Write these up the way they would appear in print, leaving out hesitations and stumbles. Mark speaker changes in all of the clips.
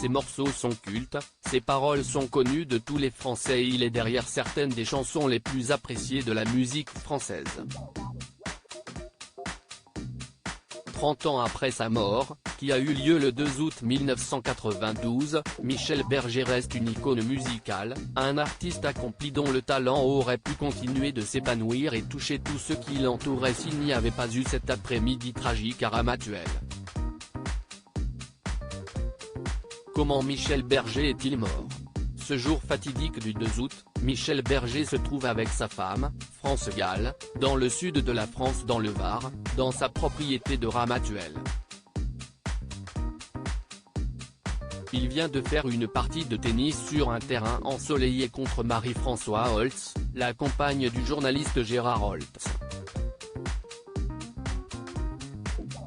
Speaker 1: Ses morceaux sont cultes, ses paroles sont connues de tous les Français et il est derrière certaines des chansons les plus appréciées de la musique française. 30 ans après sa mort, qui a eu lieu le 2 août 1992, Michel Berger reste une icône musicale, un artiste accompli dont le talent aurait pu continuer de s'épanouir et toucher tous ceux qui l'entouraient s'il n'y avait pas eu cet après-midi tragique à Ramatuelle. Comment Michel Berger est-il mort? Ce jour fatidique du 2 août, Michel Berger se trouve avec sa femme, France Gall, dans le sud de la France dans le Var, dans sa propriété de Ramatuelle. Il vient de faire une partie de tennis sur un terrain ensoleillé contre Marie-Françoise Holtz, la compagne du journaliste Gérard Holtz.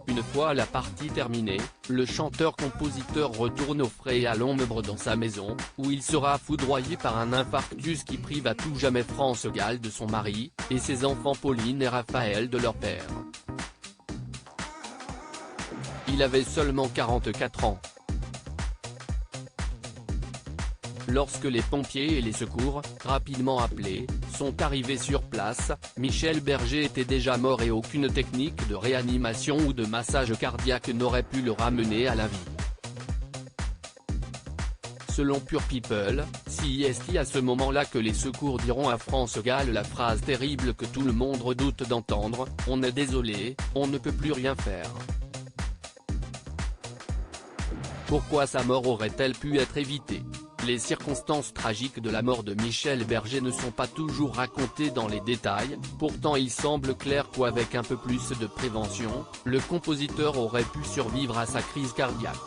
Speaker 1: Une fois la partie terminée, le chanteur-compositeur retourne au frais et à l'ombre dans sa maison, où il sera foudroyé par un infarctus qui prive à tout jamais France Gall de son mari, et ses enfants Pauline et Raphaël de leur père. Il avait seulement 44 ans. Lorsque les pompiers et les secours, rapidement appelés, sont arrivés sur place, Michel Berger était déjà mort et aucune technique de réanimation ou de massage cardiaque n'aurait pu le ramener à la vie. Selon Pure People, c'est à ce moment-là que les secours diront à France Gall la phrase terrible que tout le monde redoute d'entendre, « On est désolé, on ne peut plus rien faire ». Pourquoi sa mort aurait-elle pu être évitée? Les circonstances tragiques de la mort de Michel Berger ne sont pas toujours racontées dans les détails, pourtant il semble clair qu'avec un peu plus de prévention, le compositeur aurait pu survivre à sa crise cardiaque.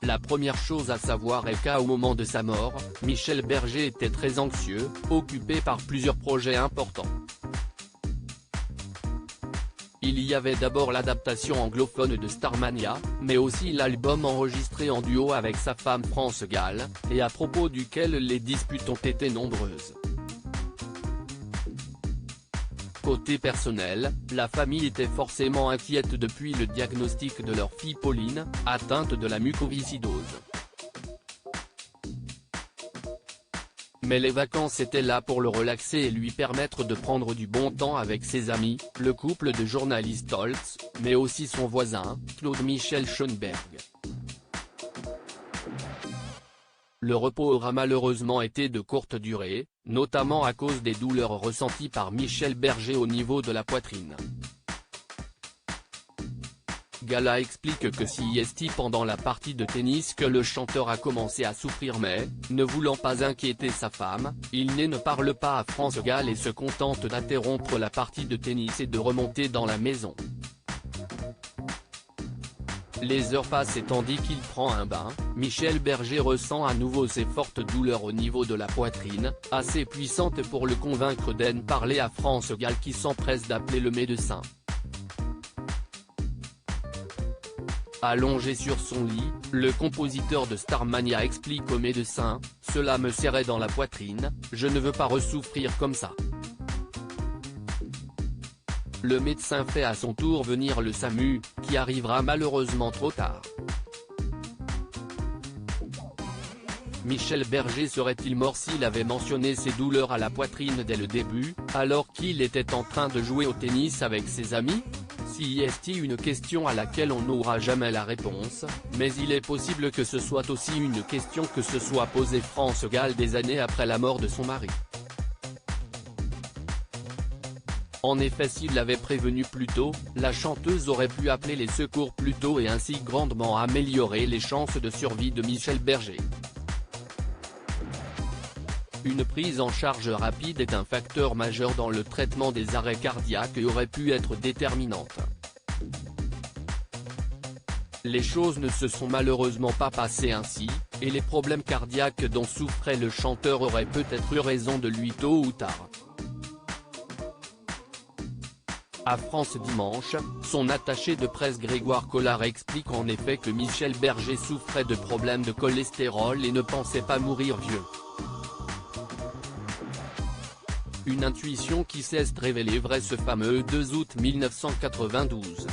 Speaker 1: La première chose à savoir est qu'au moment de sa mort, Michel Berger était très anxieux, occupé par plusieurs projets importants. Il y avait d'abord l'adaptation anglophone de Starmania, mais aussi l'album enregistré en duo avec sa femme France Gall, et à propos duquel les disputes ont été nombreuses. Côté personnel, la famille était forcément inquiète depuis le diagnostic de leur fille Pauline, atteinte de la mucoviscidose. Mais les vacances étaient là pour le relaxer et lui permettre de prendre du bon temps avec ses amis, le couple de journalistes Holtz, mais aussi son voisin, Claude Michel Schoenberg. Le repos aura malheureusement été de courte durée, notamment à cause des douleurs ressenties par Michel Berger au niveau de la poitrine. Gall explique que c'est pendant la partie de tennis que le chanteur a commencé à souffrir mais, ne voulant pas inquiéter sa femme, il ne parle pas à France Gall et se contente d'interrompre la partie de tennis et de remonter dans la maison. Les heures passent et tandis qu'il prend un bain, Michel Berger ressent à nouveau ces fortes douleurs au niveau de la poitrine, assez puissantes pour le convaincre d'en parler à France Gall qui s'empresse d'appeler le médecin. Allongé sur son lit, le compositeur de Starmania explique au médecin, « Cela me serrait dans la poitrine, je ne veux pas ressouffrir comme ça ». Le médecin fait à son tour venir le SAMU, qui arrivera malheureusement trop tard. Michel Berger serait-il mort s'il avait mentionné ses douleurs à la poitrine dès le début, alors qu'il était en train de jouer au tennis avec ses amis? C'est une question à laquelle on n'aura jamais la réponse, mais il est possible que ce soit aussi une question que se soit posée France Gall des années après la mort de son mari. En effet, s'il l'avait prévenu plus tôt, la chanteuse aurait pu appeler les secours plus tôt et ainsi grandement améliorer les chances de survie de Michel Berger. Une prise en charge rapide est un facteur majeur dans le traitement des arrêts cardiaques et aurait pu être déterminante. Les choses ne se sont malheureusement pas passées ainsi, et les problèmes cardiaques dont souffrait le chanteur auraient peut-être eu raison de lui tôt ou tard. À France Dimanche, son attaché de presse Grégoire Collard explique en effet que Michel Berger souffrait de problèmes de cholestérol et ne pensait pas mourir vieux. Une intuition qui s'est révélée vraie ce fameux 2 août 1992.